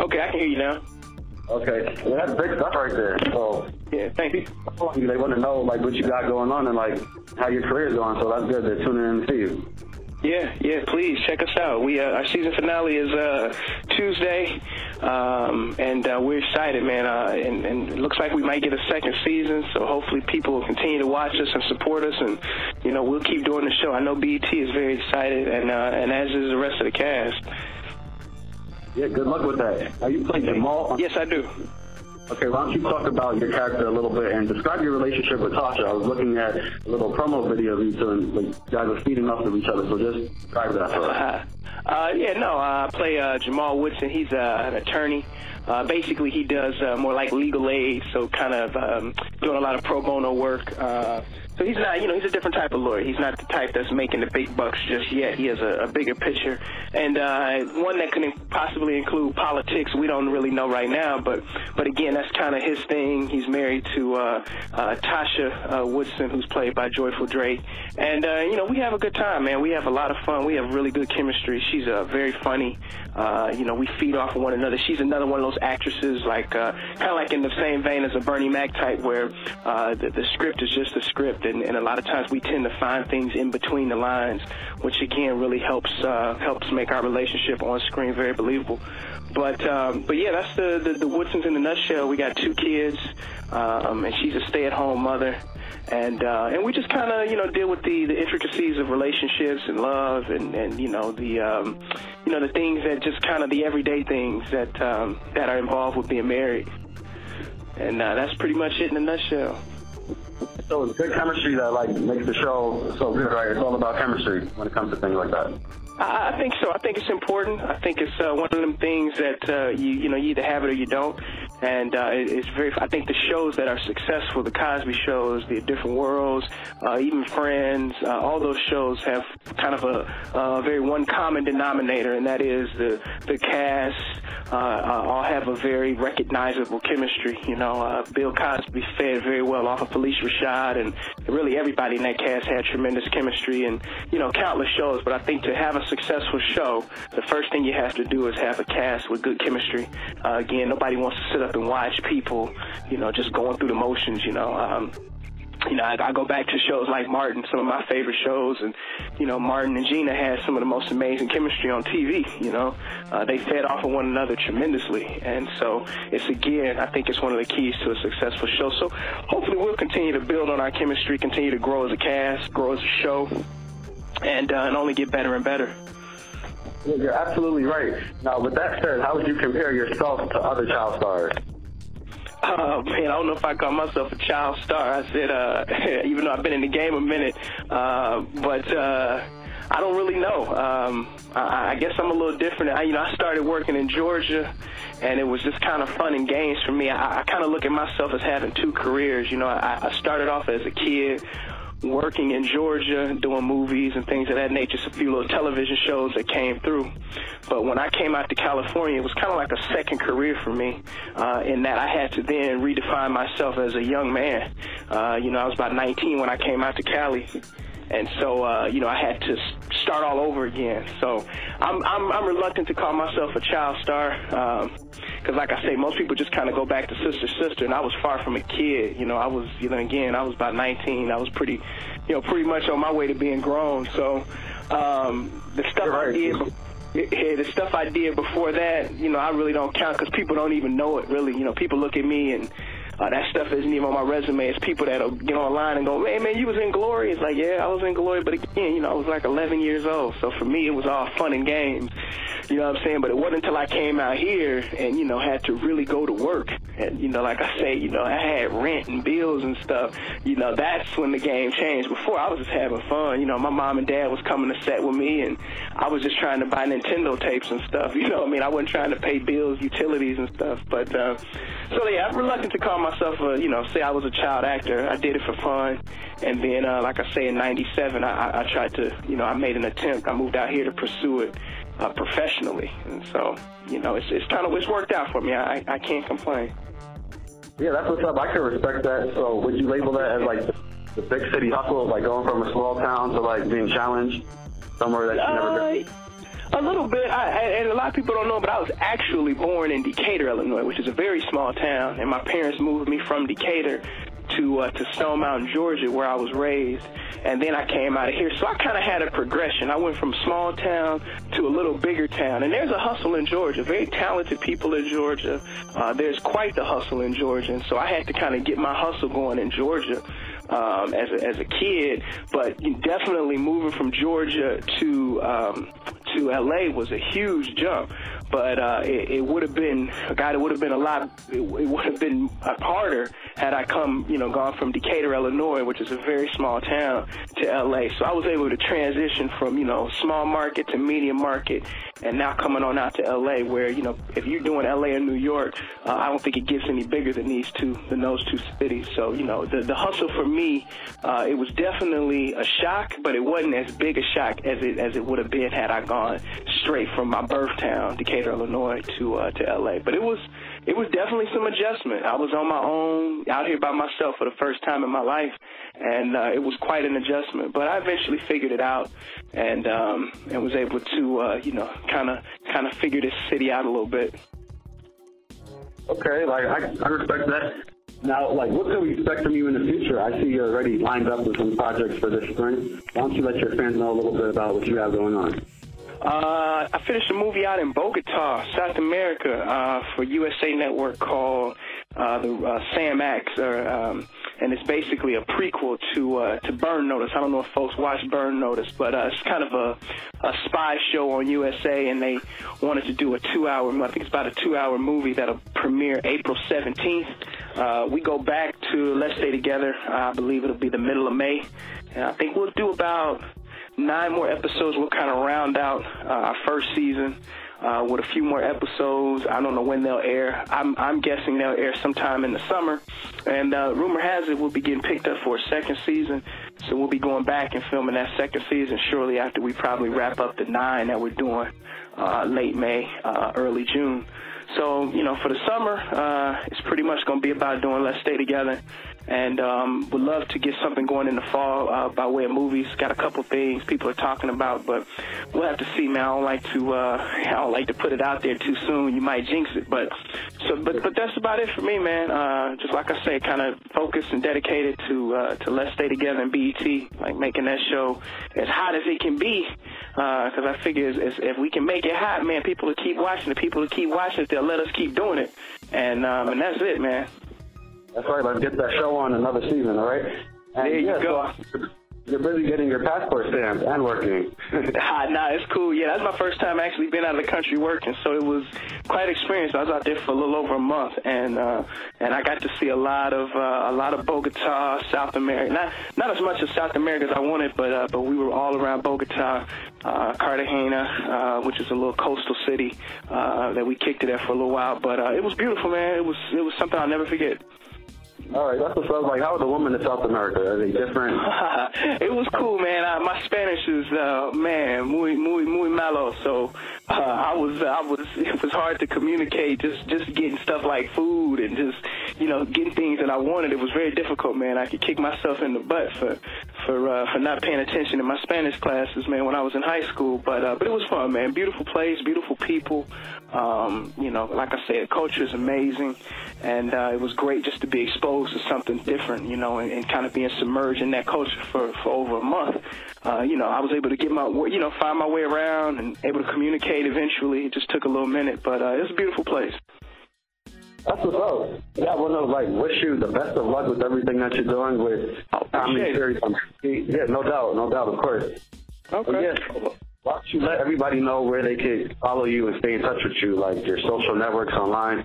Okay, I can hear you now. Okay, well, that's big stuff right there. So yeah, thank you. They want to know like what you got going on and like how your career is going. So that's good. They're tuning in to see you. Yeah, please check us out. Our season finale is Tuesday, and we're excited, man. And it looks like we might get a second season, so hopefully people will continue to watch us and support us, and we'll keep doing the show. I know BET is very excited, and as is the rest of the cast. Yeah, good luck with that. Are you playing Jamal? Yes, I do. Okay, why don't you talk about your character a little bit and describe your relationship with Tasha? I was looking at a little promo video of you two, and like, you guys are feeding off of each other, so just describe that for us. I play Jamal Woodson. He's an attorney. Basically, he does more like legal aid, so kind of doing a lot of pro bono work. So he's not, he's a different type of lawyer. He's not the type that's making the big bucks just yet. He has a bigger picture, and one that can possibly include politics. We don't really know right now, but again, that's kind of his thing. He's married to Tasha Woodson, who's played by Joyful Drake, and we have a good time, man. We have a lot of fun. We have really good chemistry. She's very funny. We feed off of one another. She's another one of those actresses, like kind of like in the same vein as a Bernie Mac type, where the script is just a script. And a lot of times we tend to find things in between the lines, which again really helps make our relationship on screen very believable. But yeah, that's the Woodsons in a nutshell. We got 2 kids, and she's a stay-at-home mother, and we just kind of deal with the intricacies of relationships and love, and the things that just kind of the everyday things that are involved with being married. And that's pretty much it in a nutshell. So it's good chemistry that like makes the show so good, right? It's all about chemistry when it comes to things like that. I think so. I think it's important. I think it's one of them things that you either have it or you don't. And it's very. I think the shows that are successful, the Cosby shows, the Different Worlds, even Friends, all those shows have kind of a very one common denominator, and that is the cast all have a very recognizable chemistry. Bill Cosby fared very well off of Felicia Rashad, and really everybody in that cast had tremendous chemistry, and countless shows. But I think to have a successful show, the first thing you have to do is have a cast with good chemistry. Again, nobody wants to sit up and watch people, just going through the motions. I go back to shows like Martin, some of my favorite shows, and Martin and Gina had some of the most amazing chemistry on TV. They fed off of one another tremendously, and so I think it's one of the keys to a successful show. So hopefully we'll continue to build on our chemistry, continue to grow as a cast, grow as a show, and only get better and better. Yeah, you're absolutely right. Now, with that said, how would you compare yourself to other child stars? Oh, man, I don't know if I call myself a child star. I said, even though I've been in the game a minute, but I don't really know. I guess I'm a little different. I started working in Georgia, and it was just kind of fun and games for me. I kind of look at myself as having 2 careers. I started off as a kid working in Georgia, doing movies and things of that nature, just a few little television shows that came through. But when I came out to California, it was kind of like a second career for me, in that I had to then redefine myself as a young man. I was about 19 when I came out to Cali. And so, I had to start all over again. So I'm reluctant to call myself a child star, because like I say, most people just kind of go back to sister, and I was far from a kid. I was, I was about 19. I was pretty much on my way to being grown. So the stuff I did before that, I really don't count, because people don't even know it, really. People look at me and that stuff isn't even on my resume. It's people that'll get online and go, hey, man, you was in Glory. It's like, yeah, I was in Glory. But again, I was like 11 years old. So for me, it was all fun and games. You know what I'm saying? But it wasn't until I came out here and, had to really go to work. And, like I say, I had rent and bills and stuff. That's when the game changed. Before, I was just having fun. My mom and dad was coming to set with me, and I was just trying to buy Nintendo tapes and stuff. I wasn't trying to pay bills, utilities and stuff. But, so yeah, I'm reluctant to call myself say I was a child actor. I did it for fun. And then, like I say, in 97, I tried to, I made an attempt. I moved out here to pursue it professionally. And so, it's worked out for me. I can't complain. Yeah, that's what's up. I can respect that. So would you label that as like the big city hustle, like going from a small town to like being challenged somewhere that you never been? A little bit, and a lot of people don't know, but I was actually born in Decatur, Illinois, which is a very small town, and my parents moved me from Decatur to Stone Mountain, Georgia, where I was raised, and then I came out of here. So I kind of had a progression. I went from small town to a little bigger town, and there's a hustle in Georgia. Very talented people in Georgia. There's quite the hustle in Georgia, and so I had to kind of get my hustle going in Georgia. As a kid, but definitely moving from Georgia to LA was a huge jump. But it would have been, God, it would have been a lot. It would have been harder had I gone from Decatur, Illinois, which is a very small town, to LA. So I was able to transition from small market to medium market, and now coming on out to LA, where if you're doing LA and New York, I don't think it gets any bigger than those two cities. So the hustle for me, it was definitely a shock, but it wasn't as big a shock as it would have been had I gone straight from my birth town, Decatur, Illinois, to LA. But it was definitely some adjustment. I was on my own, out here by myself for the first time in my life, and it was quite an adjustment. But I eventually figured it out, and was able to kind of figure this city out a little bit. Okay, I respect that. Now, what can we expect from you in the future? I see you're already lined up with some projects for this spring. Why don't you let your fans know a little bit about what you have going on? I finished a movie out in Bogota, South America, for USA Network called the Sam Axe, and it's basically a prequel to Burn Notice. I don't know if folks watch Burn Notice, but it's kind of a spy show on USA, and they wanted to do a 2-hour. I think it's about a 2-hour movie that'll premiere April 17th. We go back to Let's Stay Together. I believe it'll be the middle of May, and I think we'll do about 9 more episodes. We'll kind of round out our first season with a few more episodes. I don't know when they'll air. I'm guessing they'll air sometime in the summer. And rumor has it we'll be getting picked up for a second season. So we'll be going back and filming that second season shortly after we probably wrap up the 9 that we're doing late May, early June. So, for the summer, it's pretty much going to be about doing Let's Stay Together. And would love to get something going in the fall by way of movies. Got a couple things people are talking about, but we'll have to see, man. I don't like to put it out there too soon. You might jinx it, but that's about it for me, man. Just like I say, kind of focused and dedicated to Let's Stay Together and BET, making that show as hot as it can be. Because I figure if we can make it hot, man, people will keep watching it. People will keep watching it. They'll let us keep doing it, and that's it, man. That's right. Let's get that show on another season, all right? And there you go. So you're busy getting your passport stamped and working. Nah, it's cool. Yeah, that's my first time actually being out of the country working, so it was quite an experience. I was out there for a little over a month, and I got to see a lot of Bogota, South America. Not as much of South America as I wanted, but we were all around Bogota, Cartagena, which is a little coastal city that we kicked it at for a little while. But it was beautiful, man. It was something I'll never forget. All right, that's what's up. How are the women in South America? Are they different? It was cool, man. My Spanish is muy malo. So it was hard to communicate. Just getting stuff like food and just getting things that I wanted. It was very difficult, man. I could kick myself in the butt for not paying attention in my Spanish classes, man, when I was in high school. But it was fun, man. Beautiful place, beautiful people. Like I said, culture is amazing, and it was great just to be exposed to something different, and kind of being submerged in that culture for over a month. I was able to get find my way around and able to communicate eventually. It just took a little minute, but it's a beautiful place. That's what's up. Yeah, wish you the best of luck with everything that you're doing with comedy series. Yeah, no doubt, of course. Okay. Why don't you let everybody know where they can follow you and stay in touch with you, your social networks online?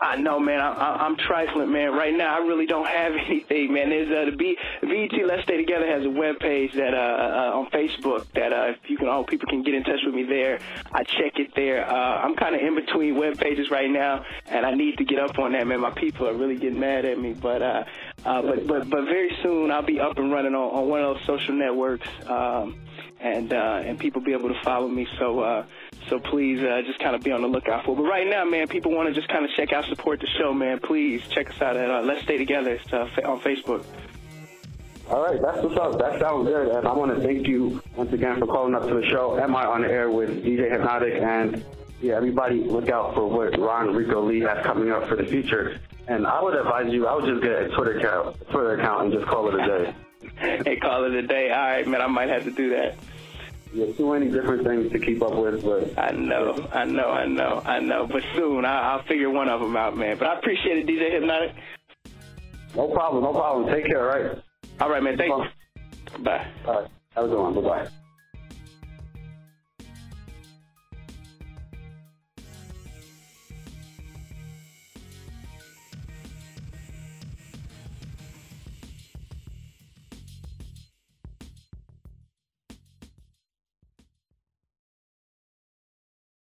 I know, man. I'm trifling, man. Right now, I really don't have anything, man. There's the BET Let's Stay Together has a webpage that on Facebook that people can get in touch with me there. I check it there. I'm kind of in between web pages right now, and I need to get up on that, man. My people are really getting mad at me, but very soon I'll be up and running on one of those social networks, and people be able to follow me. So please just kind of be on the lookout for it. But right now, man, people want to just kind of check out, support the show, man. Please check us out at Let's Stay Together on Facebook. All right, that's what's up. That sounds good. And I want to thank you once again for calling up to the show. Am I on the air with DJ Hipnotic? And yeah, everybody look out for what RonReaco Lee has coming up for the future. And I would advise you, I would just get a Twitter account and just call it a day. Hey, call it a day. All right, man, I might have to do that. There's too many different things to keep up with, but I know. But soon, I'll figure one of them out, man. But I appreciate it, DJ Hipnotic. No problem. Take care, all right? All right, man. Thank you. Bye. All right. Have a good one. Bye-bye.